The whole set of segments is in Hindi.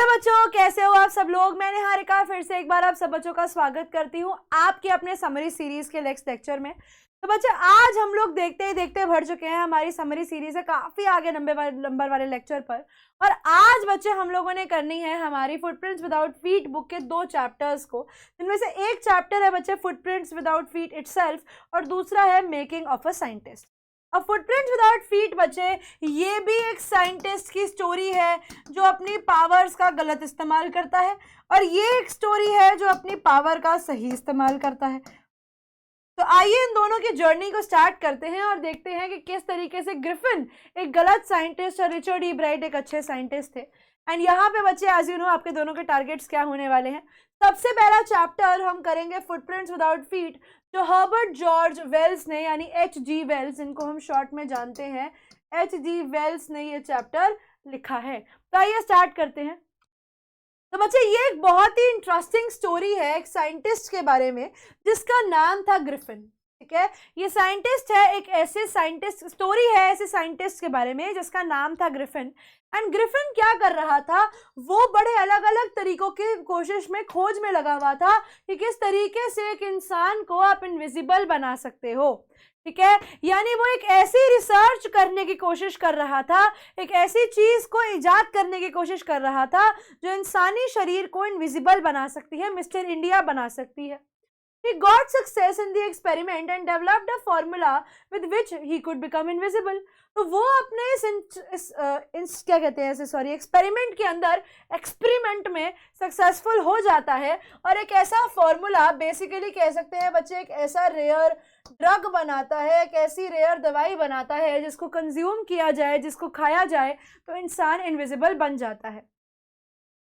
हेलो बच्चों, कैसे हो आप सब लोग। मैं निहारिका फिर से एक बार आप सब बच्चों का स्वागत करती हूँ आपके अपने समरी सीरीज के नेक्स्ट लेक्चर में। तो बच्चे आज हम लोग देखते ही देखते बढ़ चुके हैं हमारी समरी सीरीज से काफी आगे नंबर वाले लेक्चर पर। और आज बच्चे हम लोगों ने करनी है हमारी फुटप्रिंट्स विदाउट फीट बुक के 2 चैप्टर्स को, जिनमें से एक चैप्टर है बच्चे फुटप्रिंट्स विदाउट फीट इटसेल्फ और दूसरा है मेकिंग ऑफ अ साइंटिस्ट। अब फुटप्रिंट्स विदाउट फीट बच्चे ये भी एक साइंटिस्ट की स्टोरी है जो अपनी पावर्स का गलत इस्तेमाल करता है, और ये एक स्टोरी है जो अपनी पावर का सही इस्तेमाल करता है। तो आइए इन दोनों की जर्नी को स्टार्ट करते हैं और देखते हैं कि किस तरीके से ग्रिफिन एक गलत साइंटिस्ट और रिचर्ड ई ब्राइट एक अच्छे साइंटिस्ट थे। एंड यहाँ पे बच्चे एज यू नो आपके दोनों के टारगेट्स क्या होने वाले हैं। सबसे पहला चैप्टर हम करेंगे फुटप्रिंट्स विदाउट फीट, जो हर्बर्ट जॉर्ज वेल्स ने यानी एच.जी. वेल्स, इनको हम शॉर्ट में जानते हैं एच.जी. वेल्स ने ये चैप्टर लिखा है। तो आइए स्टार्ट करते हैं। तो बच्चे ये एक बहुत ही इंटरेस्टिंग स्टोरी है एक साइंटिस्ट के बारे में जिसका नाम था ग्रिफिन। ठीक है, ये साइंटिस्ट है, एक ऐसे साइंटिस्ट स्टोरी है ऐसे साइंटिस्ट के बारे में जिसका नाम था ग्रिफिन। एंड ग्रिफिन क्या कर रहा था, वो बड़े अलग अलग तरीकों की कोशिश में खोज में लगा हुआ था कि किस तरीके से एक इंसान को आप इनविजिबल बना सकते हो। ठीक है, यानी वो एक ऐसी रिसर्च करने की कोशिश कर रहा था, एक ऐसी चीज को इजाद करने की कोशिश कर रहा था जो इंसानी शरीर को इनविजिबल बना सकती है, मिस्टर इंडिया बना सकती है। He got success in the experiment and developed a formula with which he could become invisible. तो वो अपने क्या कहते हैं एक्सपेरिमेंट के अंदर एक्सपेरिमेंट में सक्सेसफुल हो जाता है और एक ऐसा फॉर्मूला, बेसिकली कह सकते हैं बच्चे एक ऐसा रेयर ड्रग बनाता है, एक ऐसी रेयर दवाई बनाता है जिसको कंज्यूम किया जाए, जिसको खाया जाए तो इंसान इनविजिबल बन जाता है।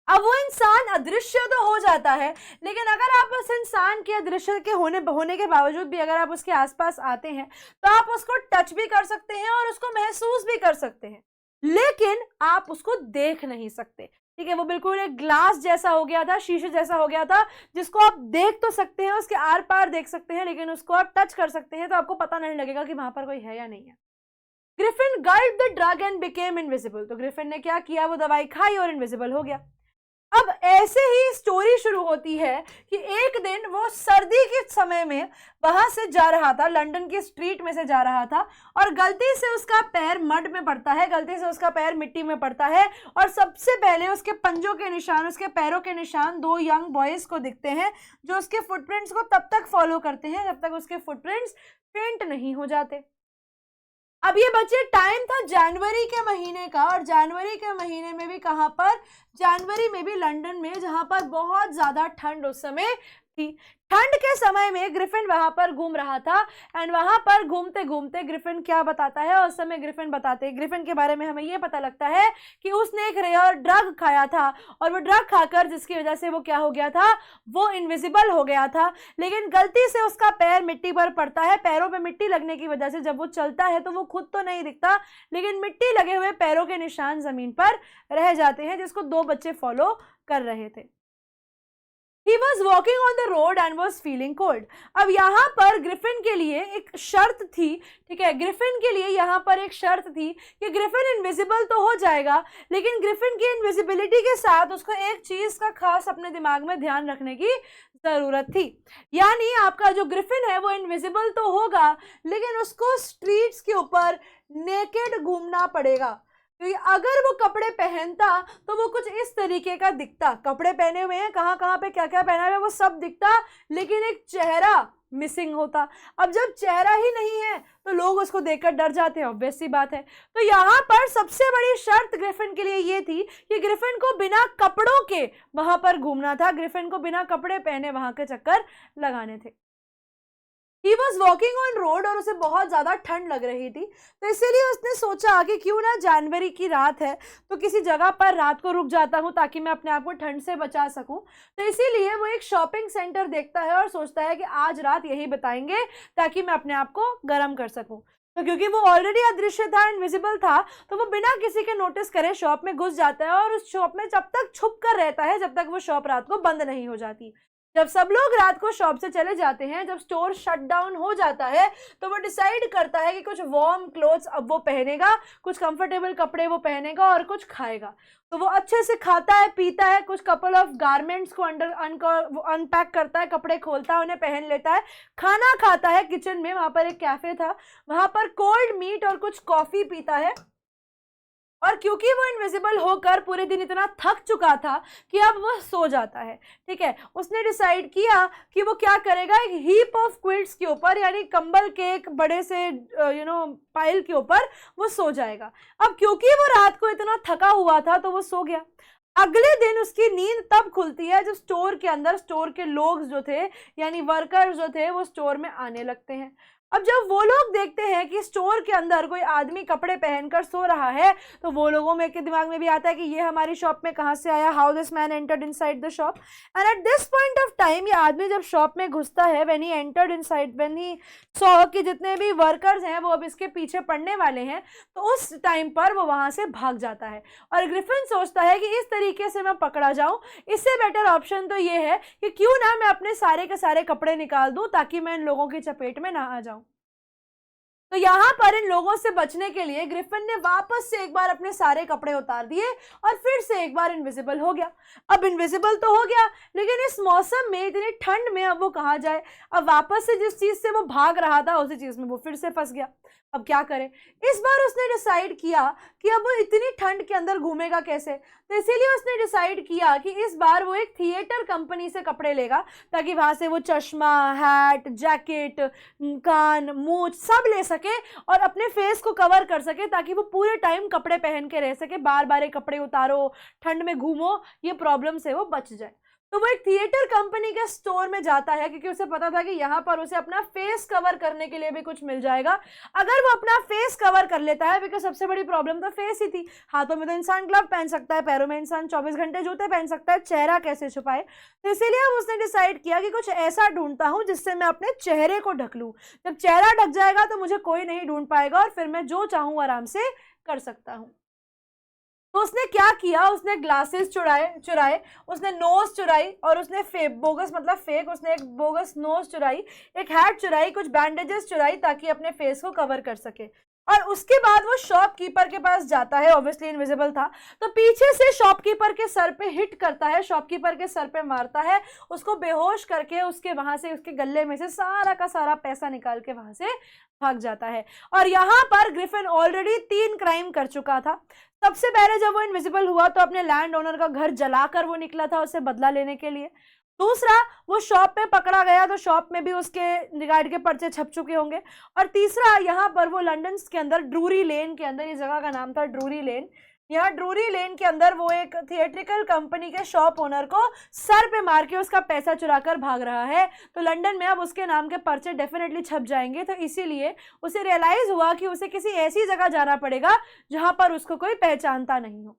अब वो इंसान अदृश्य तो हो जाता है, लेकिन अगर आप उस इंसान के अदृश्य के होने के बावजूद भी अगर आप उसके आसपास आते हैं तो आप उसको टच भी कर सकते हैं और उसको महसूस भी कर सकते हैं, लेकिन आप उसको देख नहीं सकते। ठीक है, वो बिल्कुल एक ग्लास जैसा हो गया था, शीशे जैसा हो गया था, जिसको आप देख तो सकते हैं, उसके आर पार देख सकते हैं, लेकिन उसको आप टच कर सकते हैं तो आपको पता नहीं लगेगा कि वहां पर कोई है या नहीं है। Griffin gulped the drug and became invisible. तो ग्रिफिन ने क्या किया, वो दवाई खाई और इनविजिबल हो गया। अब ऐसे ही स्टोरी शुरू होती है कि एक दिन वो सर्दी के समय में वहां से जा रहा था, लंदन की स्ट्रीट में से जा रहा था, और गलती से उसका पैर मड में पड़ता है, गलती से उसका पैर मिट्टी में पड़ता है, और सबसे पहले उसके पंजों के निशान, उसके पैरों के निशान 2 यंग बॉयज को दिखते हैं जो उसके फुटप्रिंट्स को तब तक फॉलो करते हैं जब तक उसके फुटप्रिंट्स फेंट नहीं हो जाते। अब ये बच्चे टाइम था जनवरी के महीने का, और जनवरी के महीने में भी कहां पर, जनवरी में भी लंदन में, जहां पर बहुत ज्यादा ठंड उस समय थी। ठंड के समय में ग्रिफिन वहां पर घूम रहा था, एंड वहां पर घूमते घूमते ग्रिफिन क्या बताता है, उस समय ग्रिफिन के बारे में हमें यह पता लगता है कि उसने एक रेयर ड्रग खाया था, और वो ड्रग खाकर जिसकी वजह से वो क्या हो गया था, वो इनविजिबल हो गया था। लेकिन गलती से उसका पैर मिट्टी पर पड़ता है, पैरों पे मिट्टी लगने की वजह से जब वो चलता है तो वो खुद तो नहीं दिखता, लेकिन मिट्टी लगे हुए पैरों के निशान जमीन पर रह जाते हैं, जिसको 2 बच्चे फॉलो कर रहे थे। He was walking on the road and was feeling cold. अब यहाँ पर ग्रिफिन के लिए एक शर्त थी, ठीक है, ग्रिफिन के लिए यहाँ पर एक शर्त थी कि ग्रिफिन इनविजिबल तो हो जाएगा, लेकिन ग्रिफिन की इनविजिबिलिटी के साथ उसको एक चीज का खास अपने दिमाग में ध्यान रखने की जरूरत थी। यानी आपका जो ग्रिफिन है वो इनविजिबल तो होगा, लेकिन उसको स्ट्रीट्स के ऊपर नेकेड घूमना पड़ेगा। तो अगर वो कपड़े पहनता तो वो कुछ इस तरीके का दिखता, कपड़े पहने हुए हैं, कहाँ कहाँ पे क्या क्या पहना है वो सब दिखता, लेकिन एक चेहरा मिसिंग होता। अब जब चेहरा ही नहीं है तो लोग उसको देखकर डर जाते हैं, ऑब्वियस सी बात है। तो यहाँ पर सबसे बड़ी शर्त ग्रिफिन के लिए ये थी कि ग्रिफिन को बिना कपड़ों के वहां पर घूमना था, ग्रिफिन को बिना कपड़े पहने वहां के चक्कर लगाने थे। He was walking on road और उसे बहुत ज़्यादा ठंड लग रही थी, तो इसीलिए उसने सोचा कि क्यों ना जनवरी की रात है तो किसी जगह पर रात को रुक जाता हूँ ताकि मैं अपने आप को ठंड से बचा सकूँ। तो इसीलिए वो एक शॉपिंग सेंटर देखता है और सोचता है कि आज रात यही बिताएंगे ताकि मैं अपने आप को गर्म कर सकूँ। तो क्योंकि वो ऑलरेडी अदृश्य था, इनविजिबल था, तो वो बिना किसी के नोटिस करे शॉप में घुस जाता है और उस शॉप में जब तक छुप कर रहता है जब तक वो शॉप रात को बंद नहीं हो जाती। जब सब लोग रात को शॉप से चले जाते हैं, जब स्टोर शट डाउन हो जाता है, तो वो डिसाइड करता है कि कुछ वार्म क्लोथ्स अब वो पहनेगा, कुछ कंफर्टेबल कपड़े वो पहनेगा और कुछ खाएगा। तो वो अच्छे से खाता है, पीता है, कुछ कपल ऑफ गारमेंट्स को अनपैक करता है, कपड़े खोलता है, उन्हें पहन लेता है, खाना खाता है किचन में, वहां पर एक कैफे था, वहां पर कोल्ड मीट और कुछ कॉफी पीता है। और क्योंकि वो इनविजिबल होकर पूरे दिन इतना थक चुका था कि अब वो सो जाता है। ठीक है, उसने डिसाइड किया कि वो क्या करेगा, एक हीप ऑफ क्विल्ट्स के ऊपर, यानी कंबल के एक बड़े से पाइल के ऊपर वो सो जाएगा। अब क्योंकि वो रात को इतना थका हुआ था तो वो सो गया। अगले दिन उसकी नींद तब खुलती है जब स्टोर के अंदर स्टोर के लोग जो थे, यानी वर्कर्स जो थे, वो स्टोर में आने लगते हैं। अब जब वो लोग देखते हैं कि स्टोर के अंदर कोई आदमी कपड़े पहनकर सो रहा है, तो वो लोगों में के दिमाग में भी आता है कि ये हमारी शॉप में कहाँ से आया, how this man entered inside the shop. And at this point of time ये आदमी जब शॉप में घुसता है, when he entered inside, when he saw कि जितने भी वर्कर्स हैं वो अब इसके पीछे पड़ने वाले हैं, तो उस टाइम पर वो वहां से भाग जाता है। और ग्रिफिन सोचता है कि इस तरीके से मैं पकड़ा जाऊं, इससे बेटर ऑप्शन तो ये है कि क्यों ना मैं अपने सारे के सारे कपड़े निकाल दूं ताकि मैं इन लोगों की चपेट में ना आ जाऊं। तो यहां पर इन लोगों से बचने के लिए ग्रिफिन ने वापस से एक बार अपने सारे कपड़े उतार दिए और फिर से एक बार इनविजिबल हो गया। अब इनविजिबल तो हो गया, लेकिन इस मौसम में, इतनी ठंड में अब वो कहाँ जाए। अब वापस से जिस चीज से वो भाग रहा था उसी चीज में वो फिर से फंस गया। अब क्या करे, इस बार उसने डिसाइड किया कि अब वो इतनी ठंड के अंदर घूमेगा कैसे। तो इसीलिए उसने डिसाइड किया कि इस बार वो एक थिएटर कंपनी से कपड़े लेगा, ताकि वहां से वो चश्मा, हैट, जैकेट, कान, मूछ सब ले सके और अपने फेस को कवर कर सके, ताकि वो पूरे टाइम कपड़े पहन के रह सके। बार बार ये कपड़े उतारो, ठंड में घूमो, ये प्रॉब्लम से वो बच जाए। तो वो एक थिएटर कंपनी के स्टोर में जाता है, क्योंकि उसे पता था कि यहाँ पर उसे अपना फेस कवर करने के लिए भी कुछ मिल जाएगा। अगर वो अपना फेस कवर कर लेता है, बिकॉज सबसे बड़ी प्रॉब्लम तो फेस ही थी। हाथों में तो इंसान ग्लव पहन सकता है, पैरों में इंसान 24 घंटे जूते पहन सकता है, चेहरा कैसे छुपाए। तो इसीलिए अब उसने डिसाइड किया कि कुछ ऐसा ढूंढता हूँ जिससे मैं अपने चेहरे को ढक लूँ। जब चेहरा ढक जाएगा तो मुझे कोई नहीं ढूंढ पाएगा और फिर मैं जो चाहूँ आराम से कर सकता हूँ। तो उसने क्या किया, उसने ग्लासेस चुराए, उसने नोज चुराई और उसने बोगस मतलब फेक, उसने एक बोगस नोज चुराई, एक हैट चुराई, कुछ बैंडेजेस चुराई ताकि अपने फेस को कवर कर सके। और उसके बाद वो शॉपकीपर के पास जाता है, ऑब्वियसली इनविजिबल था, तो पीछे से शॉपकीपर के सर पे हिट करता है, शॉपकीपर के सर पे मारता है, उसको बेहोश करके उसके वहां से, उसके गले में से सारा का सारा पैसा निकाल के वहां से भाग जाता है। और यहाँ पर ग्रिफिन ऑलरेडी 3 क्राइम कर चुका था। सबसे पहले जब वो इनविजिबल हुआ तो अपने लैंड ओनर का घर जलाकर वो निकला था उससे बदला लेने के लिए। दूसरा, वो शॉप में पकड़ा गया तो शॉप में भी उसके रिगार्ड के पर्चे छप चुके होंगे। और तीसरा, यहाँ पर वो लंदन के अंदर ड्रूरी लेन के अंदर, इस जगह का नाम था ड्रूरी लेन, यहाँ ड्रूरी लेन के अंदर वो एक थिएट्रिकल कंपनी के शॉप ओनर को सर पे मार के उसका पैसा चुराकर भाग रहा है। तो लंदन में अब उसके नाम के पर्चे डेफिनेटली छप जाएंगे। तो इसीलिए उसे रियलाइज हुआ कि उसे किसी ऐसी जगह जाना पड़ेगा जहां पर उसको कोई पहचानता नहीं हो।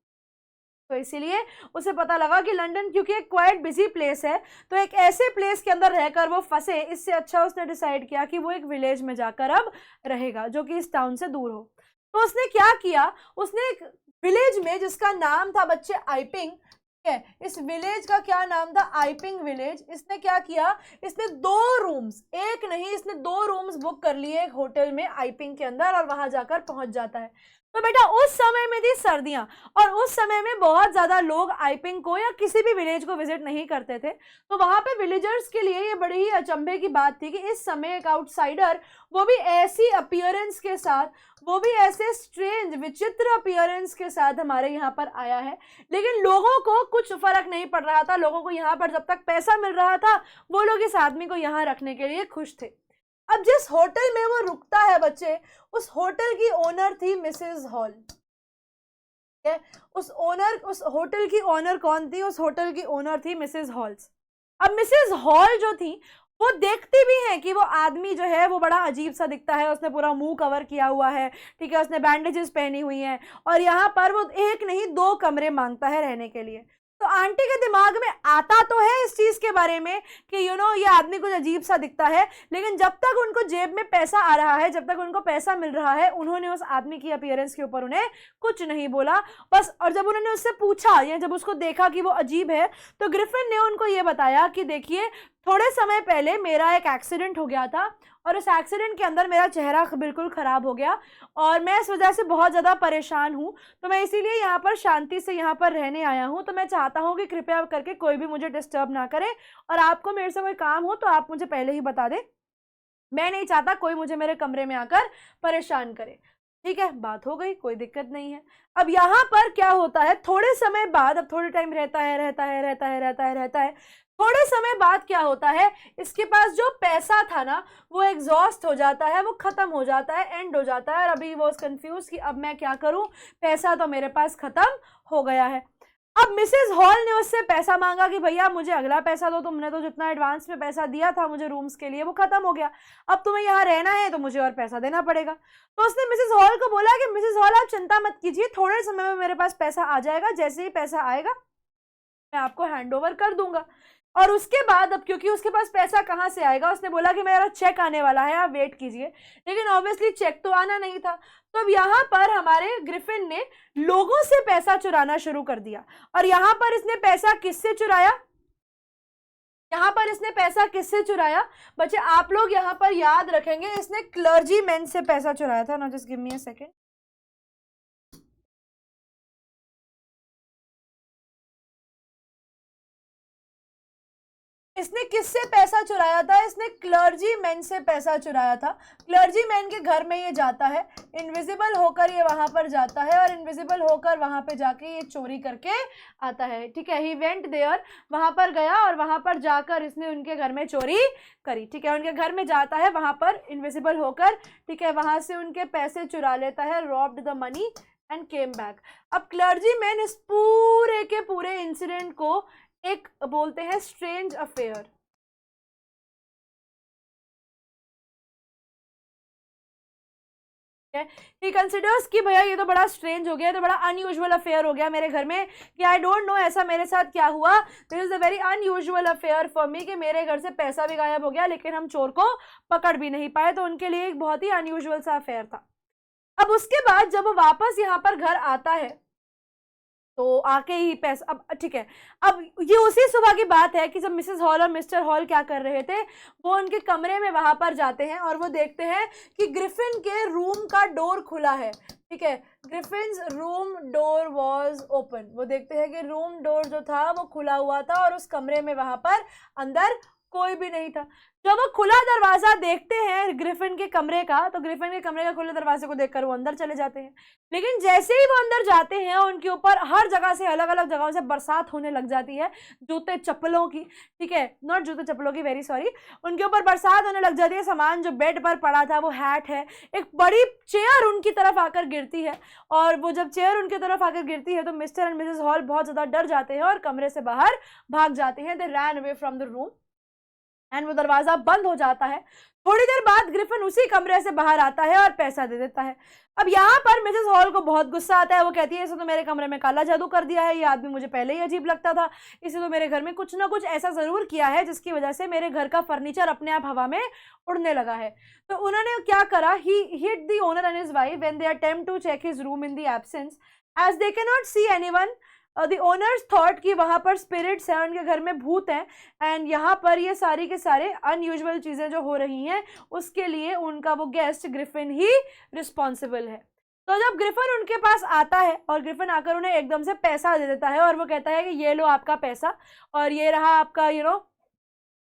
तो इसीलिए उसे पता लगा कि लंदन क्योंकि एक क्वाइट बिजी प्लेस है, तो एक ऐसे प्लेस के अंदर रहकर वो फंसे, इससे अच्छा उसने डिसाइड किया कि वो एक विलेज में जाकर अब रहेगा जो कि इस टाउन से दूर हो। तो उसने क्या किया, उसने एक विलेज में जिसका नाम था बच्चे आइपिंग, ठीक है, इस विलेज का क्या नाम था, आइपिंग विलेज। इसने क्या किया, इसने 2 रूम्स, एक नहीं इसने 2 रूम्स बुक कर लिए एक होटल में आइपिंग के अंदर, और वहां जाकर पहुंच जाता है। तो बेटा उस समय में थी सर्दियां, और उस समय में बहुत ज्यादा लोग आइपिंग को या किसी भी विलेज को विजिट नहीं करते थे। तो वहां पे विलेजर्स के लिए ये बड़ी ही अचंभे की बात थी कि इस समय एक आउटसाइडर, वो भी ऐसी अपीयरेंस के साथ, वो भी ऐसे स्ट्रेंज विचित्र अपीयरेंस के साथ हमारे यहाँ पर आया है। लेकिन लोगों को कुछ फर्क नहीं पड़ रहा था, लोगों को यहाँ पर जब तक पैसा मिल रहा था वो लोग इस आदमी को यहाँ रखने के लिए खुश थे। अब जिस होटल में वो रुकता है बच्चे, उस होटल की ओनर थी मिसेस हॉल। उस होटल की ओनर कौन थी, उस होटल की ओनर थी मिसेस हॉल्स। अब मिसेस हॉल जो थी वो देखती भी हैं कि वो आदमी जो है वो बड़ा अजीब सा दिखता है, उसने पूरा मुंह कवर किया हुआ है, ठीक है, उसने बैंडेजेस पहनी हुई हैं, और यहाँ पर वो एक नहीं 2 कमरे मांगता है रहने के लिए। तो आंटी के दिमाग में आता तो है इस चीज के बारे में कि ये आदमी कुछ अजीब सा दिखता है, लेकिन जब तक उनको जेब में पैसा आ रहा है, जब तक उनको पैसा मिल रहा है, उन्होंने उस आदमी की अपीयरेंस के ऊपर उन्हें कुछ नहीं बोला बस। और जब उन्होंने उससे पूछा या जब उसको देखा कि वो अजीब है, तो ग्रिफिन ने उनको ये बताया कि देखिए, थोड़े समय पहले मेरा एक एक्सीडेंट हो गया था और उस एक्सीडेंट के अंदर मेरा चेहरा बिल्कुल ख़राब हो गया और मैं इस वजह से बहुत ज़्यादा परेशान हूँ, तो मैं इसीलिए यहाँ पर शांति से यहाँ पर रहने आया हूँ। तो मैं चाहता हूँ कि कृपया करके कोई भी मुझे डिस्टर्ब ना करे, और आपको मेरे से कोई काम हो तो आप मुझे पहले ही बता दें, मैं नहीं चाहता कोई मुझे मेरे कमरे में आकर परेशान करे। ठीक है, बात हो गई, कोई दिक्कत नहीं है। अब यहाँ पर क्या होता है, थोड़े समय बाद, अब थोड़े टाइम रहता है, थोड़े समय बाद क्या होता है, इसके पास जो पैसा था ना वो एग्जॉस्ट हो जाता है, वो खत्म हो जाता है, एंड हो जाता है। और अभी वो कंफ्यूज कि अब मैं क्या करूं, पैसा तो मेरे पास खत्म हो गया है। अब मिसेस हॉल ने उससे पैसा मांगा कि भैया मुझे अगला पैसा दो, तुमने तो जितना एडवांस में पैसा दिया था मुझे रूम्स के लिए वो खत्म हो गया, अब तुम्हें यहाँ रहना है तो मुझे और पैसा देना पड़ेगा। तो उसने मिसेस हॉल को बोला कि मिसेस हॉल आप चिंता मत कीजिए, थोड़े समय में मेरे पास पैसा आ जाएगा, जैसे ही पैसा आएगा मैं आपको हैंड ओवर कर दूंगा। और उसके बाद अब क्योंकि उसके पास पैसा कहाँ से आएगा, उसने बोला कि मेरा चेक आने वाला है, आप वेट कीजिए, लेकिन ऑब्वियसली चेक तो आना नहीं था। तो अब यहाँ पर हमारे ग्रिफिन ने लोगों से पैसा चुराना शुरू कर दिया। और यहाँ पर इसने पैसा किससे चुराया, यहाँ पर इसने पैसा किससे चुराया बच्चे, आप लोग यहाँ पर याद रखेंगे, इसने क्लर्जी मैन से पैसा चुराया था। ना just give me a second. इसने किससे पैसा चुराया था, इसने क्लर्जी मैन से पैसा चुराया था। क्लर्जी मैन के घर में ये जाता है, इनविजिबल होकर ये वहां पर जाता है, और इनविजिबल होकर वहां पे जाके ये चोरी करके आता है। ठीक है, ही वेंट देयर, वहां पर गया और वहां पर जाकर इसने उनके घर में चोरी करी। ठीक है, उनके घर में जाता है वहां पर इनविजिबल होकर, ठीक है, वहां से उनके पैसे चुरा लेता है, robbed the money and came back. अब क्लर्जी मैन इस पूरे के पूरे इंसिडेंट को एक बोलते हैं स्ट्रेंज अफेयर। ही कंसिडर्स कि भैया ये तो बड़ा स्ट्रेंज हो गया, तो बड़ा अनयूजुअल अफेयर हो गया मेरे घर में, कि आई डोंट नो ऐसा मेरे साथ क्या हुआ, this is a very unusual affair for me, कि मेरे घर से पैसा भी गायब हो गया लेकिन हम चोर को पकड़ भी नहीं पाए। तो उनके लिए एक बहुत ही अनयूजुअल सा अफेयर था। अब उसके बाद जब वो वापस यहाँ पर घर आता है तो आके ही पैसा, अब ठीक है, अब ये उसी सुबह की बात है कि जब मिसेस हॉल और मिस्टर हॉल क्या कर रहे थे, वो उनके कमरे में वहां पर जाते हैं और वो देखते हैं कि ग्रिफिन के रूम का डोर खुला है। ठीक है, Griffin's room door was open, वो देखते हैं कि रूम डोर जो था वो खुला हुआ था और उस कमरे में वहां पर अंदर कोई भी नहीं था। जब वो खुला दरवाजा देखते हैं ग्रिफिन के कमरे का, तो ग्रिफिन के कमरे का खुले दरवाजे को देखकर वो अंदर चले जाते हैं। लेकिन जैसे ही वो अंदर जाते हैं उनके ऊपर हर जगह से, अलग अलग जगहों से बरसात होने लग जाती है, जूते चप्पलों की। ठीक है, नॉट जूते चप्पलों की, वेरी सॉरी, उनके ऊपर बरसात होने लग जाती है। सामान जो बेड पर पड़ा था, वो हैट है, एक बड़ी चेयर उनकी तरफ आकर गिरती है, और वो जब चेयर उनकी तरफ आकर गिरती है तो मिस्टर एंड मिसेस हॉल बहुत ज्यादा डर जाते हैं और कमरे से बाहर भाग जाते हैं। They ran away from the room and वो दरवाजा बंद हो जाता है। थोड़ी देर बाद ग्रिफिन उसी कमरे से बाहर आता है और पैसा दे देता है। अब यहाँ पर मिसेस हॉल को बहुत गुस्सा आता है, वो कहती है इसने तो मेरे कमरे में काला जादू कर दिया है, ये आदमी मुझे पहले ही अजीब लगता था, इसे तो मेरे घर में कुछ ना कुछ ऐसा जरूर किया है जिसकी वजह से मेरे घर का फर्नीचर अपने आप हवा में उड़ने लगा है। तो उन्होंने क्या करा, he hit the owner and his wife when they attempt to check his room in the absence, as they can not see anyone, the owners thought कि वहां पर स्पिरिट्स हैं, उनके घर में भूत हैं, एंड यहाँ पर ये सारी के सारे अनयूजुअल चीजें जो हो रही हैं उसके लिए उनका वो गेस्ट ग्रिफिन ही रिस्पॉन्सिबल है। तो जब ग्रिफिन उनके पास आता है और ग्रिफिन आकर उन्हें एकदम से पैसा दे देता है और वो कहता है कि ये लो आपका पैसा, और ये रहा आपका जो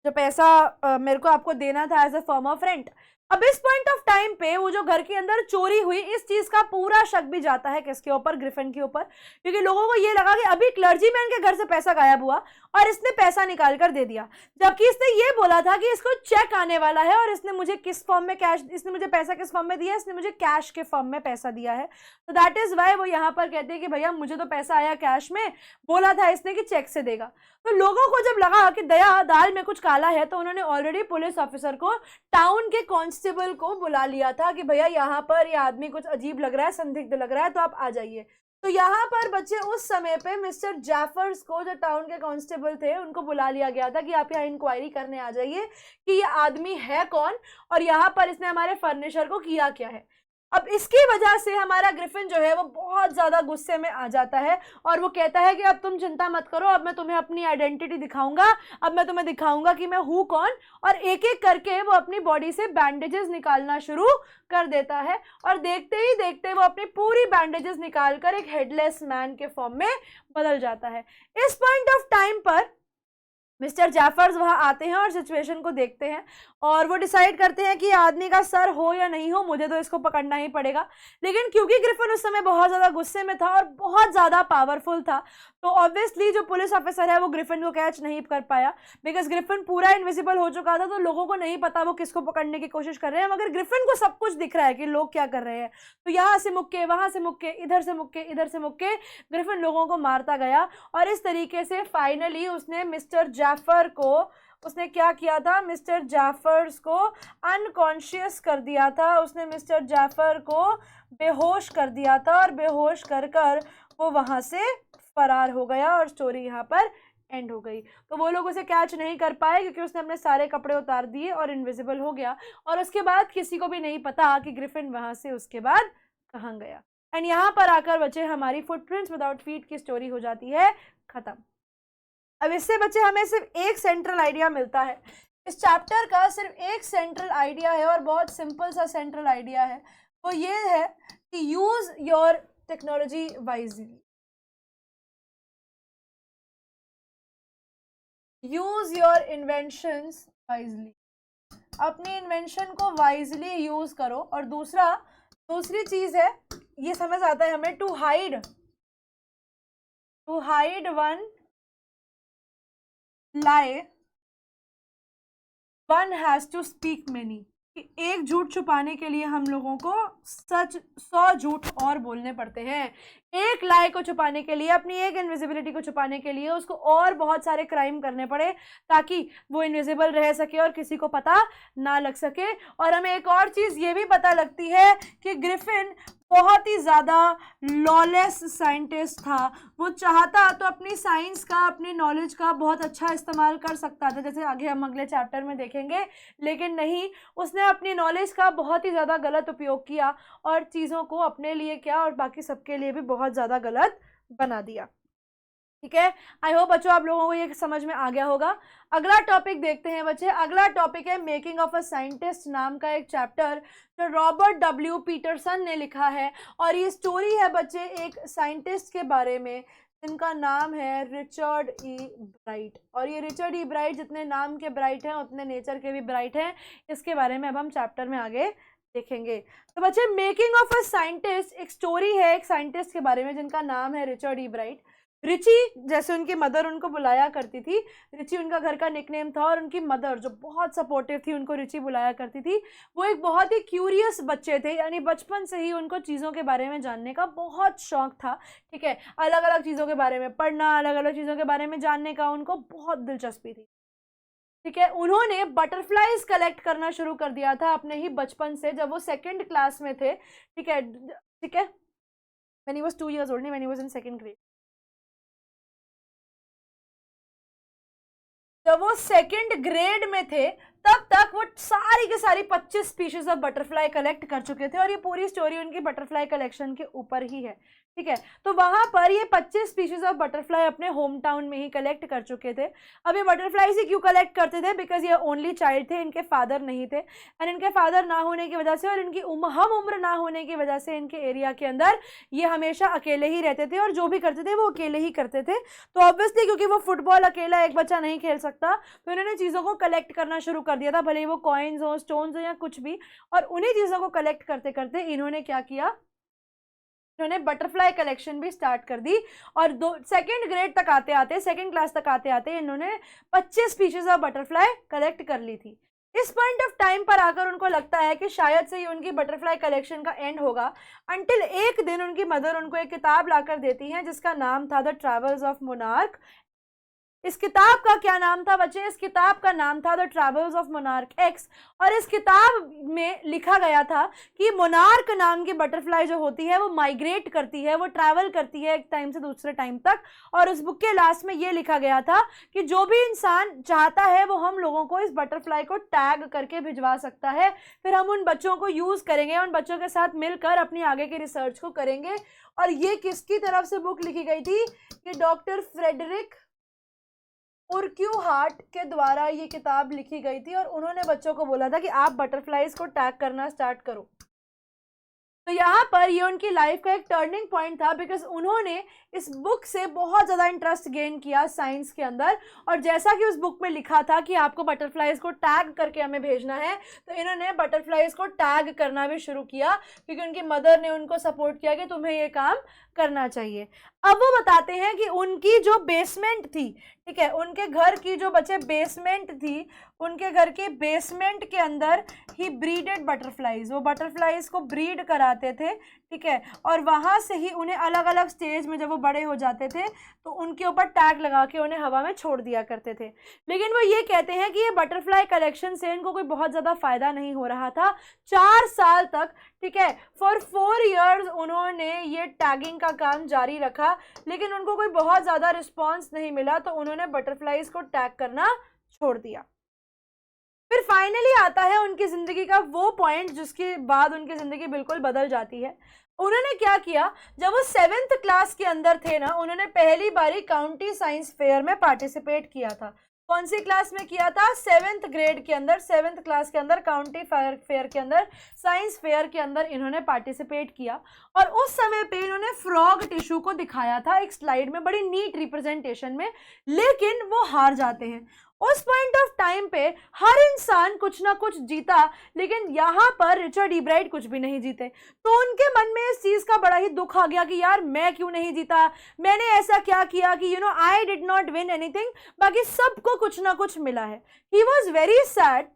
पैसा मेरे को आपको देना था as a form of rent. अब इस पॉइंट ऑफ टाइम पे वो जो घर के अंदर चोरी हुई, इस चीज का पूरा शक भी जाता है किसके ऊपर, ग्रिफिन के ऊपर, क्योंकि लोगों को ये लगा कि अभी क्लर्जीमैन के घर से पैसा गायब हुआ और इसने पैसा निकाल कर दे दिया, जबकि इसने ये बोला था कि इसको चेक आने वाला है और इसने मुझे किस फॉर्म में कैश, इसने मुझे पैसा किस फॉर्म में दिया, इसने मुझे कैश के फॉर्म में पैसा दिया है। तो दैट इज वाई वो यहाँ पर कहते हैं कि भैया मुझे तो पैसा आया कैश में, बोला था इसने कि चेक से देगा। तो लोगों को जब लगा कि दया दाल में कुछ काला है, तो उन्होंने ऑलरेडी पुलिस ऑफिसर को, टाउन के कांस्टेबल को बुला लिया था कि भैया यहाँ पर ये आदमी कुछ अजीब लग रहा है, संदिग्ध लग रहा है, तो आप आ जाइए। तो यहाँ पर बच्चे उस समय पे मिस्टर जैफर्स को, जो टाउन के कांस्टेबल थे, उनको बुला लिया गया था कि आप यहाँ इंक्वायरी करने आ जाइए कि ये आदमी है कौन और यहाँ पर इसने हमारे फर्निचर को किया क्या है। अब इसकी वजह से हमारा ग्रिफिन जो है वो बहुत ज्यादा गुस्से में आ जाता है और वो कहता है कि अब तुम चिंता मत करो, अब मैं तुम्हें अपनी आइडेंटिटी दिखाऊंगा, अब मैं तुम्हें दिखाऊंगा कि मैं हूं कौन। और एक एक करके वो अपनी बॉडी से बैंडेजेस निकालना शुरू कर देता है और देखते ही देखते वो अपनी पूरी बैंडेजेस निकालकर एक हेडलेस मैन के फॉर्म में बदल जाता है। इस पॉइंट ऑफ टाइम पर मिस्टर जैफर्स वहां आते हैं और सिचुएशन को देखते हैं और वो डिसाइड करते हैं कि आदमी का सर हो या नहीं हो, मुझे तो इसको पकड़ना ही पड़ेगा। लेकिन क्योंकि ग्रिफिन उस समय बहुत ज्यादा गुस्से में था और बहुत ज्यादा पावरफुल था, तो ऑब्वियसली जो पुलिस ऑफिसर है वो ग्रिफिन को कैच नहीं कर पाया, बिकॉज ग्रिफिन पूरा इनविजिबल हो चुका था। तो लोगों को नहीं पता वो किसको पकड़ने की कोशिश कर रहे हैं, मगर ग्रिफिन को सब कुछ दिख रहा है कि लोग क्या कर रहे हैं। तो यहाँ से मुक्के, वहां से मुक्के, इधर से मुक्के, इधर से मुक्के, ग्रिफिन लोगों को मारता गया और इस तरीके से फाइनली उसने मिस्टर जैफर को, उसने क्या किया था, मिस्टर जैफर्स को अनकॉन्शियस कर दिया था, उसने मिस्टर जैफर को बेहोश कर दिया था और बेहोश कर कर वो वहां से फरार हो गया और स्टोरी यहाँ पर एंड हो गई। तो वो लोग उसे कैच नहीं कर पाए क्योंकि उसने अपने सारे कपड़े उतार दिए और इनविजिबल हो गया और उसके बाद किसी को भी नहीं पता कि ग्रिफिन वहां से उसके बाद कहाँ गया। एंड यहाँ पर आकर बच्चे हमारी फुटप्रिंट्स विदाउट फीट की स्टोरी हो जाती है खत्म। अब इससे बच्चे हमें सिर्फ एक सेंट्रल आइडिया मिलता है, इस चैप्टर का सिर्फ एक सेंट्रल आइडिया है और बहुत सिंपल सा सेंट्रल आइडिया है। वो ये है कि use your technology wisely, use your inventions wisely, अपनी इन्वेंशन को वाइजली यूज करो। और दूसरी चीज है, ये समझ आता है हमें, to hide one lie one has to speak many, कि एक झूठ छुपाने के लिए हम लोगों को 100 झूठ और बोलने पड़ते हैं। एक लाई को छुपाने के लिए, अपनी एक इनविजिबिलिटी को छुपाने के लिए उसको और बहुत सारे क्राइम करने पड़े ताकि वो इनविजिबल रह सके और किसी को पता ना लग सके। और हमें एक और चीज ये भी पता लगती है कि ग्रिफिन बहुत ही ज्यादा लॉलेस साइंटिस्ट था। वो चाहता तो अपनी साइंस का, अपनी नॉलेज का बहुत अच्छा इस्तेमाल कर सकता था, जैसे आगे हम अगले चैप्टर में देखेंगे, लेकिन नहीं, उसने अपनी नॉलेज का बहुत ही ज़्यादा गलत उपयोग किया और चीज़ों को अपने लिए क्या और बाकी सबके लिए भी बहुत ज़्यादा गलत बना दिया। ठीक है, आई होप बच्चों आप लोगों को ये समझ में आ गया होगा। अगला टॉपिक देखते हैं बच्चे। अगला टॉपिक है मेकिंग ऑफ अ साइंटिस्ट नाम का एक चैप्टर जो रॉबर्ट डब्ल्यू पीटरसन ने लिखा है और ये स्टोरी है बच्चे एक साइंटिस्ट के बारे में जिनका नाम है रिचर्ड ई ब्राइट। और ये रिचर्ड ई ब्राइट जितने नाम के ब्राइट हैं उतने नेचर के भी ब्राइट हैं। इसके बारे में अब हम चैप्टर में आगे देखेंगे। तो बच्चे मेकिंग ऑफ अ साइंटिस्ट एक स्टोरी है एक साइंटिस्ट के बारे में जिनका नाम है रिचर्ड ई ब्राइट। रिची, जैसे उनकी मदर उनको बुलाया करती थी, रिची उनका घर का निकनेम था और उनकी मदर जो बहुत सपोर्टिव थी उनको रिची बुलाया करती थी। वो एक बहुत ही क्यूरियस बच्चे थे, यानी बचपन से ही उनको चीज़ों के बारे में जानने का बहुत शौक था। ठीक है, अलग अलग चीज़ों के बारे में पढ़ना, अलग अलग चीज़ों के बारे में जानने का उनको बहुत दिलचस्पी थी। ठीक है, उन्होंने बटरफ्लाइज कलेक्ट करना शुरू कर दिया था अपने ही बचपन से, जब वो 2nd क्लास में थे। ठीक है, when he was 2 years old, when he was in 2nd grade, जब वो 2nd ग्रेड में थे तब तक वो सारी के सारी 25 स्पीशीज ऑफ बटरफ्लाई कलेक्ट कर चुके थे और ये पूरी स्टोरी उनकी बटरफ्लाई कलेक्शन के ऊपर ही है। ठीक है, तो वहां पर ये 25 स्पीशीज ऑफ बटरफ्लाई अपने होम टाउन में ही कलेक्ट कर चुके थे। अब ये बटरफ्लाई ही क्यों कलेक्ट करते थे? बिकॉज ये ओनली चाइल्ड थे, इनके फादर नहीं थे एंड इनके फादर ना होने की वजह से और इनकी हम उम्र ना होने की वजह से इनके एरिया के अंदर ये हमेशा अकेले ही रहते थे और जो भी करते थे वो अकेले ही करते थे। तो ऑब्वियसली क्योंकि वो फुटबॉल अकेला एक बच्चा नहीं खेल सकता तो इन्होंने चीज़ों को कलेक्ट करना शुरू कर दिया था, भले ही वो कॉइन्स हो, स्टोन्स हो या कुछ भी। और उन्हीं चीज़ों को कलेक्ट करते करते इन्होंने क्या किया, इन्होंने बटरफ्लाई कलेक्शन भी स्टार्ट कर दी और 2nd ग्रेड तक आते आते, 2nd क्लास तक आते आते इन्होंने 25 स्पीशीज ऑफ बटरफ्लाई कलेक्ट कर ली थी। इस पॉइंट ऑफ टाइम पर आकर उनको लगता है कि शायद से ही उनकी बटरफ्लाई कलेक्शन का एंड होगा, अंटिल एक दिन उनकी मदर उनको एक किताब लाकर देती है जिसका नाम था द ट्रैवल्स ऑफ मोनार्क इस किताब का क्या नाम था बच्चे? इस किताब का नाम था the travels of monarch x. और इस किताब में लिखा गया था कि मोनार्क नाम की बटरफ्लाई जो होती है वो माइग्रेट करती है, वो ट्रैवल करती है एक टाइम से दूसरे टाइम तक। और उस बुक के लास्ट में ये लिखा गया था कि जो भी इंसान चाहता है वो हम लोगों को इस बटरफ्लाई को टैग करके भिजवा सकता है, फिर हम उन बच्चों को यूज करेंगे, उन बच्चों के साथ मिलकर अपनी आगे की रिसर्च को करेंगे। और ये किसकी तरफ से बुक लिखी गई थी? कि डॉक्टर फ्रेडरिक उर्क्यूहार्ट के द्वारा ये किताब लिखी गई थी। और उन्होंने बच्चों को बोला था कि आप बटरफ्लाइज को टैग करना स्टार्ट करो। तो यहाँ पर ये उनकी लाइफ का एक टर्निंग पॉइंट था, बिकॉज उन्होंने इस बुक से बहुत ज़्यादा इंटरेस्ट गेन किया साइंस के अंदर। और जैसा कि उस बुक में लिखा था कि आपको बटरफ्लाइज को टैग करके हमें भेजना है, तो इन्होंने बटरफ्लाइज को टैग करना भी शुरू किया, क्योंकि उनकी मदर ने उनको सपोर्ट किया कि तुम्हें ये काम करना चाहिए। अब वो बताते हैं कि उनकी जो बेसमेंट थी, ठीक है, उनके घर की जो बच्चे बेसमेंट थी, उनके घर के बेसमेंट के अंदर ही ब्रीडेड बटरफ्लाइज, वो बटरफ्लाइज को ब्रीड कराते थे, ठीक है। और वहाँ से ही उन्हें अलग अलग स्टेज में जब वो बड़े हो जाते थे तो उनके ऊपर टैग लगा के उन्हें हवा में छोड़ दिया करते थे। लेकिन वो ये कहते हैं कि ये बटरफ्लाई कलेक्शन से इनको कोई बहुत ज़्यादा फायदा नहीं हो रहा था। 4 साल तक, ठीक है, फॉर 4 years उन्होंने ये टैगिंग का काम जारी रखा, लेकिन उनको कोई बहुत ज़्यादा रिस्पॉन्स नहीं मिला, तो उन्होंने बटरफ्लाइज को टैग करना छोड़ दिया। फिर फाइनली आता है उनकी ज़िंदगी का वो पॉइंट जिसके बाद उनकी ज़िंदगी बिल्कुल बदल जाती है। उन्होंने क्या किया, जब वो 7th क्लास के अंदर थे ना, उन्होंने पहली बारी काउंटी साइंस फेयर में पार्टिसिपेट किया था। कौन सी क्लास में किया था? 7th ग्रेड के अंदर, 7th क्लास के अंदर काउंटी फेयर के अंदर, साइंस फेयर के अंदर इन्होंने पार्टिसिपेट किया। और उस समय पे इन्होंने फ्रॉग टिश्यू को दिखाया था एक स्लाइड में, बड़ी नीट रिप्रेजेंटेशन में, लेकिन वो हार जाते हैं। उस पॉइंट ऑफ टाइम पे हर इंसान कुछ ना कुछ जीता, लेकिन यहाँ पर रिचर्ड ईब्राइट कुछ भी नहीं जीते। तो उनके मन में इस चीज़ का बड़ा ही दुख आ गया कि यार मैं क्यों नहीं जीता, मैंने ऐसा क्या किया कि I did not win anything, बाकी सबको कुछ ना कुछ मिला है। ही वॉज वेरी सैड,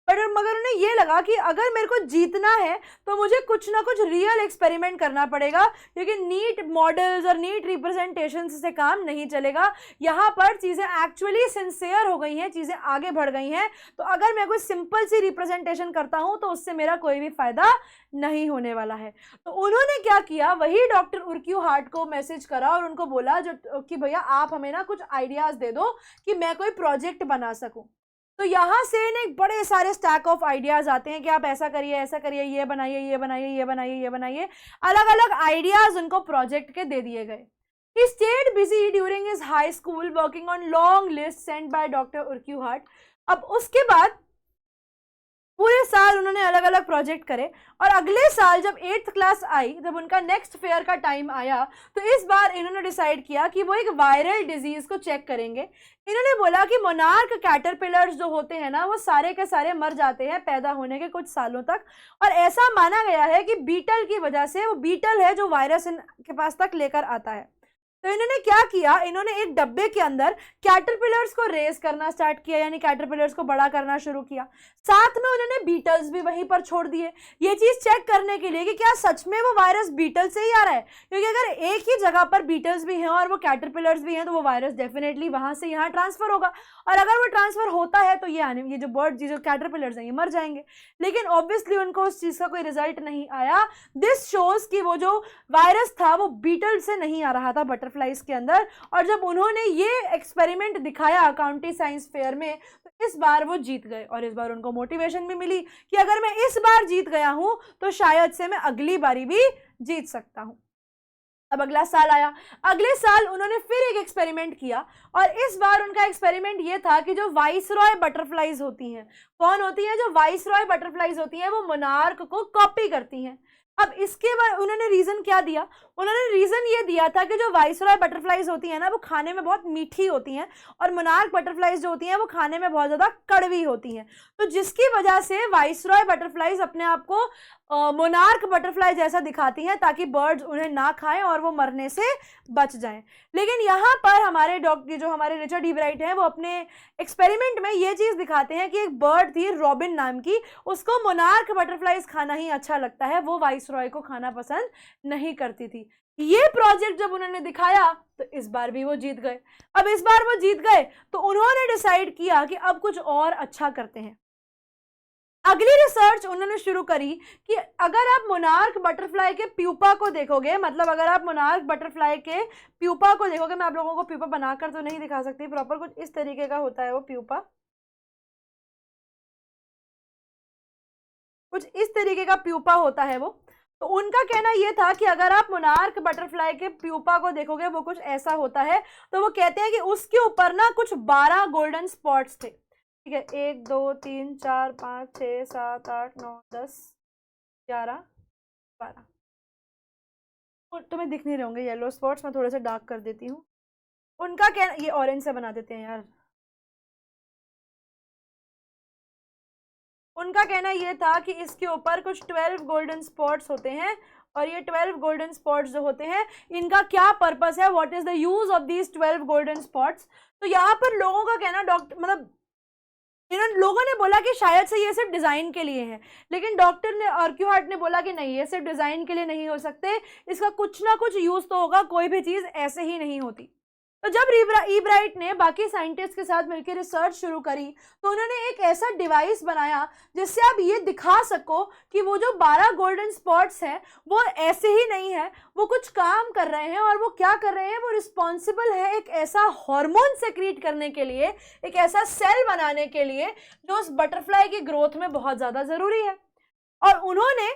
मगर उन्हें ये लगा कि अगर मेरे को जीतना है तो मुझे कुछ ना कुछ रियल एक्सपेरिमेंट करना पड़ेगा, क्योंकि नीट मॉडल्स और नीट रिप्रेजेंटेशन से काम नहीं चलेगा। यहाँ पर चीज़ें एक्चुअली सिंसियर हो गई हैं, चीज़ें आगे बढ़ गई हैं। तो अगर मैं कोई सिंपल सी रिप्रेजेंटेशन करता हूँ तो उससे मेरा कोई भी फायदा नहीं होने वाला है। तो उन्होंने क्या किया, वही डॉक्टर उर्क्यूहार्ट को मैसेज करा और उनको बोला कि भैया आप हमें ना कुछ आइडियाज़ दे दो कि मैं कोई प्रोजेक्ट बना सकूँ। तो यहाँ से इन्हें बड़े सारे स्टैक ऑफ आइडियाज आते हैं कि आप ऐसा करिए, ऐसा करिए, ये बनाइए, ये बनाइए, ये बनाइए, ये बनाइए। अलग अलग आइडियाज उनको प्रोजेक्ट के दे दिए गए। He stayed busy during his high school working on long lists sent by Dr. Urquhart. अब उसके बाद पूरे साल उन्होंने अलग अलग प्रोजेक्ट करे, और अगले साल जब 8th क्लास आई, जब उनका नेक्स्ट फेयर का टाइम आया, तो इस बार इन्होंने डिसाइड किया कि वो एक वायरल डिजीज को चेक करेंगे। इन्होंने बोला कि मोनार्क कैटरपिलर्स जो होते हैं ना, वो सारे के सारे मर जाते हैं पैदा होने के कुछ सालों तक, और ऐसा माना गया है कि बीटल की वजह से, वो बीटल है जो वायरस इनके पास तक लेकर आता है। तो इन्होंने क्या किया, इन्होंने एक डब्बे के अंदर कैटरपिलर्स को रेस करना स्टार्ट किया, यानी कैटरपिलर्स को बड़ा करना शुरू किया। साथ में उन्होंने बीटल्स भी वहीं पर छोड़ दिए, ये चीज़ चेक करने के लिए कि क्या सच में वो वायरस बीटल से ही आ रहा है। क्योंकि अगर एक ही जगह पर बीटल्स भी हैं और वो कैटरपिलर्स भी हैं, तो वो वायरस डेफिनेटली वहाँ से यहाँ ट्रांसफर होगा, और अगर वो ट्रांसफर होता है तो ये जो बर्ड, जो कैटरपिलर्स हैं, ये मर जाएंगे। लेकिन ऑब्वियसली उनको उस चीज़ का कोई रिजल्ट नहीं आया। दिस शोज कि वो जो वायरस था वो बीटल से नहीं आ रहा था बटरफ्लाइज के अंदर। और जब उन्होंने ये एक्सपेरिमेंट दिखाया काउंटी साइंस फेयर में, तो इस बार वो जीत गए, और इस बार उनको मोटिवेशन भी मिली कि अगर मैं इस बार जीत गया हूं तो शायद से मैं अगली बारी भी जीत सकता हूं। अब अगला साल आया, अगले साल उन्होंने फिर एक एक्सपेरिमेंट किया, और इस बार उनका एक्सपेरिमेंट ये था कि जो वाइसरॉय बटरफ्लाइज होती हैं, कौन होती हैं? जो वाइसरॉय बटरफ्लाइज होती हैं वो मोनार्क को कॉपी करती हैं। अब इसके बाद उन्होंने रीजन क्या दिया, उन्होंने रीजन ये दिया था कि जो वाइसरॉय बटरफ्लाइज होती हैं ना, वो खाने में बहुत मीठी होती हैं, और मोनार्क बटरफ्लाइज जो होती हैं वो खाने में बहुत ज़्यादा कड़वी होती हैं। तो जिसकी वजह से वाइसरॉय बटरफ्लाइज अपने आप को मोनार्क बटरफ्लाई जैसा दिखाती हैं, ताकि बर्ड्स उन्हें ना खाएं और वो मरने से बच जाएं। लेकिन यहाँ पर हमारे डॉक्टर, जो हमारे रिचर्ड ईब्राइट हैं, वो अपने एक्सपेरिमेंट में ये चीज़ दिखाते हैं कि एक बर्ड थी रॉबिन नाम की, उसको मोनार्क बटरफ्लाइज खाना ही अच्छा लगता है, वो वाइसरॉय को खाना पसंद नहीं करती थी। ये प्रोजेक्ट जब उन्होंने दिखाया तो इस बार भी वो जीत गए। अब इस बार वो जीत गए तो उन्होंने डिसाइड किया कि अब कुछ और अच्छा करते हैं। अगली रिसर्च उन्होंने शुरू करी कि अगर आप मोनार्क बटरफ्लाई के प्यूपा को देखोगे, मतलब अगर आप मोनार्क बटरफ्लाई के प्यूपा को देखोगे, मैं आप लोगों को प्यूपा बनाकर तो नहीं दिखा सकती प्रॉपर, कुछ इस तरीके का होता है वो प्यूपा, कुछ इस तरीके का प्यूपा होता है वो। तो उनका कहना यह था कि अगर आप मोनार्क बटरफ्लाई के प्यूपा को देखोगे वो कुछ ऐसा होता है। तो वो कहते हैं कि उसके ऊपर ना कुछ 12 गोल्डन स्पॉट्स थे। ठीक है, 1 2 3 4 5 6 7 8 9 10 11 12, तुम्हें दिख नहीं रहे होंगे येलो स्पॉट्स, मैं थोड़ा सा डार्क कर देती हूँ। उनका कहना, ये ऑरेंज से बना देते हैं यार। उनका कहना यह था कि इसके ऊपर कुछ 12 गोल्डन स्पॉट्स होते हैं, और ये 12 गोल्डन स्पॉट्स जो होते हैं इनका क्या पर्पस है, what is the use of these 12 golden spots. तो यहाँ पर लोगों का कहना, डॉक्टर मतलब इन्होंने लोगों ने बोला कि शायद से ये सिर्फ डिजाइन के लिए है, लेकिन डॉक्टर ने अर्क्यूहार्ट ने बोला कि नहीं, ये सिर्फ डिजाइन के लिए नहीं हो सकते, इसका कुछ ना कुछ यूज तो होगा, कोई भी चीज ऐसे ही नहीं होती। तो जब ईब्राइट ने बाकी साइंटिस्ट के साथ मिलकर रिसर्च शुरू करी तो उन्होंने एक ऐसा डिवाइस बनाया जिससे आप ये दिखा सको कि वो जो 12 गोल्डन स्पॉट्स हैं वो ऐसे ही नहीं है, वो कुछ काम कर रहे हैं। और वो क्या कर रहे हैं, वो रिस्पॉन्सिबल है एक ऐसा हार्मोन सेक्रीट करने के लिए, एक ऐसा सेल बनाने के लिए जो उस बटरफ्लाई की ग्रोथ में बहुत ज्यादा जरूरी है। और उन्होंने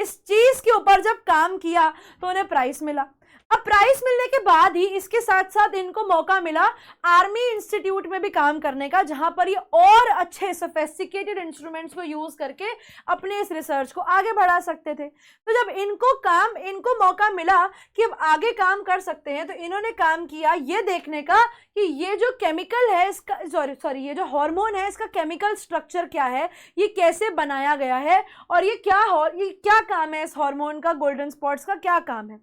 इस चीज के ऊपर जब काम किया तो उन्हें प्राइज मिला। अब प्राइज मिलने के बाद ही इसके साथ साथ इनको मौका मिला आर्मी इंस्टीट्यूट में भी काम करने का, जहां पर ये और अच्छे सोफिस्टिकेटेड इंस्ट्रूमेंट्स को यूज करके अपने इस रिसर्च को आगे बढ़ा सकते थे। तो जब इनको मौका मिला कि अब आगे काम कर सकते हैं, तो इन्होंने काम किया ये देखने का कि ये जो केमिकल है इसका ये जो हार्मोन है इसका केमिकल स्ट्रक्चर क्या है, ये कैसे बनाया गया है, और ये क्या काम है इस हार्मोन का, गोल्डन स्पॉट्स का क्या काम है।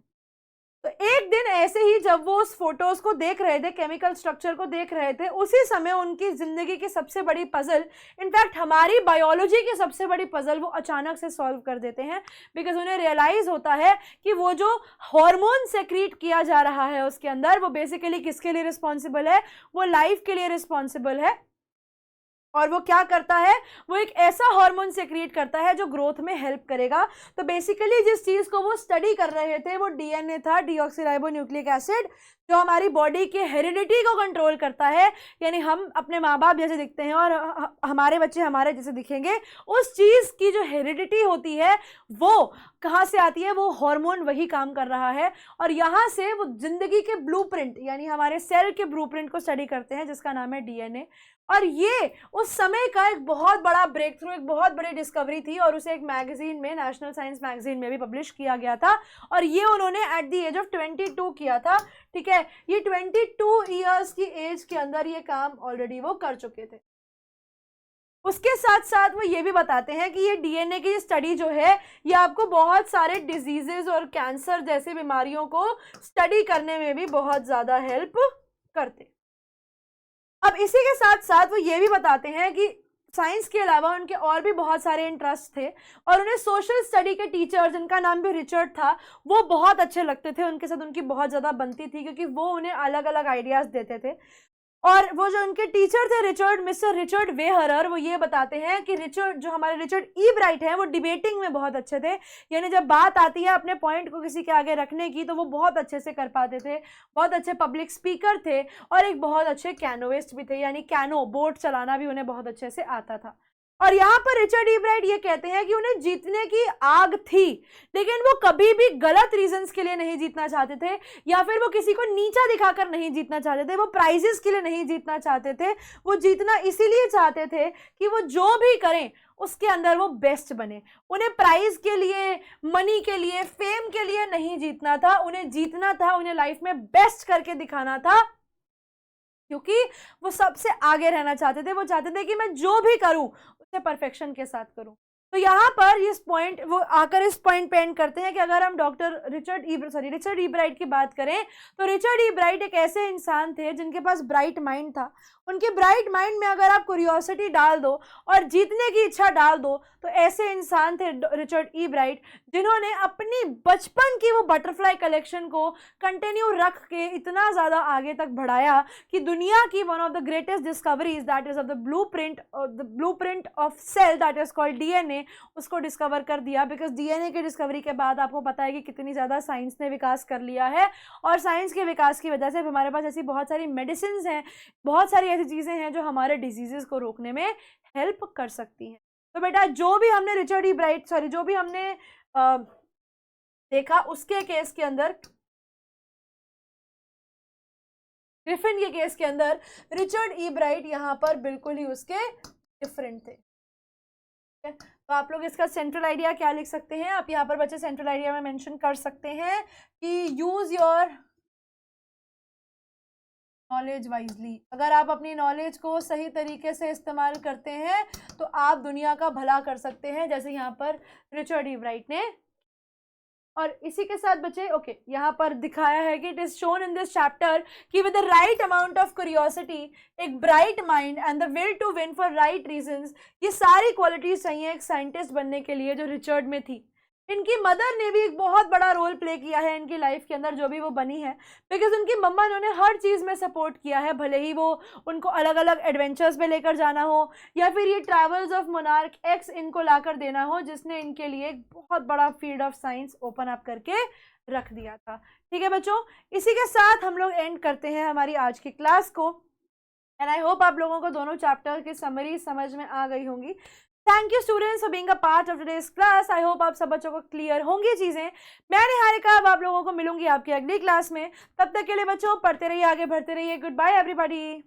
तो एक दिन ऐसे ही जब वो उस फोटोज को देख रहे थे, केमिकल स्ट्रक्चर को देख रहे थे, उसी समय उनकी जिंदगी की सबसे बड़ी पजल, इनफैक्ट हमारी बायोलॉजी की सबसे बड़ी पजल, वो अचानक से सॉल्व कर देते हैं। बिकॉज उन्हें रियलाइज होता है कि वो जो हार्मोन सेक्रीट किया जा रहा है उसके अंदर, वो बेसिकली किसके लिए रिस्पॉन्सिबल है, वो लाइफ के लिए रिस्पॉन्सिबल है। और वो क्या करता है, वो एक ऐसा हार्मोन सेक्रिएट करता है जो ग्रोथ में हेल्प करेगा। तो बेसिकली जिस चीज को वो स्टडी कर रहे थे वो डीएनए था, डीऑक्सीराइबोन्यूक्लिक एसिड, जो हमारी बॉडी के हेरिडिटी को कंट्रोल करता है। यानी हम अपने माँ बाप जैसे दिखते हैं और हमारे बच्चे हमारे जैसे दिखेंगे, उस चीज की जो हेरिडिटी होती है वो कहाँ से आती है, वो हार्मोन वही काम कर रहा है। और यहाँ से वो जिंदगी के ब्लूप्रिंट, यानी हमारे सेल के ब्लूप्रिंट को स्टडी करते हैं, जिसका नाम है डीएनए। और ये उस समय का एक बहुत बड़ा ब्रेक थ्रू, एक बहुत बड़ी डिस्कवरी थी, और उसे एक मैगजीन में, नेशनल साइंस मैगजीन में भी पब्लिश किया गया था। और ये उन्होंने एट द एज ऑफ 22 किया था। ठीक है, ये 22 ईयर्स की एज के अंदर ये काम ऑलरेडी वो कर चुके थे। उसके साथ साथ वो ये भी बताते हैं कि ये डीएनए की स्टडी जो है ये आपको बहुत सारे डिजीजेस और कैंसर जैसी बीमारियों को स्टडी करने में भी बहुत ज्यादा हेल्प करते। अब इसी के साथ साथ वो ये भी बताते हैं कि साइंस के अलावा उनके और भी बहुत सारे इंटरेस्ट थे, और उन्हें सोशल स्टडी के टीचर, जिनका नाम भी रिचर्ड था, वो बहुत अच्छे लगते थे। उनके साथ उनकी बहुत ज़्यादा बनती थी, क्योंकि वो उन्हें अलग अलग आइडियाज़ देते थे। और वो जो उनके टीचर थे मिस्टर रिचर्ड वेहरर, वो ये बताते हैं कि हमारे रिचर्ड ईब्राइट हैं, वो डिबेटिंग में बहुत अच्छे थे। यानी जब बात आती है अपने पॉइंट को किसी के आगे रखने की, तो वो बहुत अच्छे से कर पाते थे, बहुत अच्छे पब्लिक स्पीकर थे, और एक बहुत अच्छे कैनोइस्ट भी थे, यानी कैनो बोट चलाना भी उन्हें बहुत अच्छे से आता था। और यहाँ पर रिचर्ड ईब्राइट ये कहते हैं कि उन्हें जीतने की आग थी, लेकिन वो कभी भी गलत रीजंस के लिए नहीं जीतना चाहते थे, या फिर वो किसी को नीचा दिखाकर नहीं जीतना चाहते थे, वो प्राइजेस के लिए नहीं जीतना चाहते थे। वो जीतना इसीलिए चाहते थे कि वो जो भी करें उसके अंदर वो बेस्ट बने। उन्हें प्राइज के लिए, मनी के लिए, फेम के लिए नहीं जीतना था, उन्हें जीतना था, उन्हें लाइफ में बेस्ट करके दिखाना था, क्योंकि वो सबसे आगे रहना चाहते थे। वो चाहते थे कि मैं जो भी करूं उसे परफेक्शन के साथ करूं। तो यहाँ पर इस पॉइंट वो आकर इस पॉइंट पे एंड करते हैं कि अगर हम डॉक्टर रिचर्ड ई ब्राइट की बात करें तो रिचर्ड ई ब्राइट एक ऐसे इंसान थे जिनके पास ब्राइट माइंड था। उनके ब्राइट माइंड में अगर आप क्यूरियोसिटी डाल दो और जीतने की इच्छा डाल दो तो ऐसे इंसान थे रिचर्ड ई ब्राइट, जिन्होंने अपनी बचपन की वो बटरफ्लाई कलेक्शन को कंटिन्यू रख के इतना ज़्यादा आगे तक बढ़ाया कि दुनिया की one of the greatest discoveries that is of the blueprint of cell that is called DNA, उसको डिस्कवर कर दिया। बिकॉज डीएनए की डिस्कवरी के बाद आपको पता है कि कितनी ज़्यादा साइंस ने विकास कर लिया है, और साइंस के विकास की वजह से हमारे पास ऐसी बहुत सारी मेडिसिन हैं, बहुत सारी ऐसी चीज़ें हैं जो हमारे डिजीजेस को रोकने में हेल्प कर सकती हैं। तो बेटा जो भी हमने रिचर्ड ई ब्राइट जो भी हमने देखा उसके केस के अंदर, ग्रिफिन के केस के अंदर रिचर्ड ई ब्राइट यहाँ पर बिल्कुल ही उसके डिफरेंट थे। तो आप लोग इसका सेंट्रल आइडिया क्या लिख सकते हैं, आप यहाँ पर बच्चे सेंट्रल आइडिया में मेंशन कर सकते हैं कि यूज योर नॉलेज वाइजली। अगर आप अपनी नॉलेज को सही तरीके से इस्तेमाल करते हैं तो आप दुनिया का भला कर सकते हैं, जैसे यहाँ पर रिचर्ड ई ब्राइट ने। और इसी के साथ बच्चे ओके यहाँ पर दिखाया है कि it is shown in this chapter कि with the right amount of curiosity, एक bright mind and the will to win for right reasons, ये सारी क्वालिटीज चाहिए एक साइंटिस्ट बनने के लिए जो रिचर्ड में थी। इनकी मदर ने भी एक बहुत बड़ा रोल प्ले किया है इनकी लाइफ के अंदर जो भी वो बनी है, बिकॉज उनकी मम्मा ने उन्हें हर चीज़ में सपोर्ट किया है, भले ही वो उनको अलग अलग एडवेंचर्स पे लेकर जाना हो या फिर ये ट्रैवल्स ऑफ मोनार्क एक्स इनको लाकर देना हो, जिसने इनके लिए एक बहुत बड़ा field of science open up करके रख दिया था। ठीक है बच्चों, इसी के साथ हम लोग एंड करते हैं हमारी आज की क्लास को, एंड आई होप आप लोगों को दोनों चैप्टर की समरी समझ में आ गई होंगी। Thank you students for being a part of today's class. I hope आप सब बच्चों को क्लियर होंगी चीज़ें। मैं निहारिका अब आप लोगों को मिलूंगी आपकी अगली क्लास में। तब तक के लिए बच्चों पढ़ते रहिए, आगे बढ़ते रहिए। Goodbye everybody.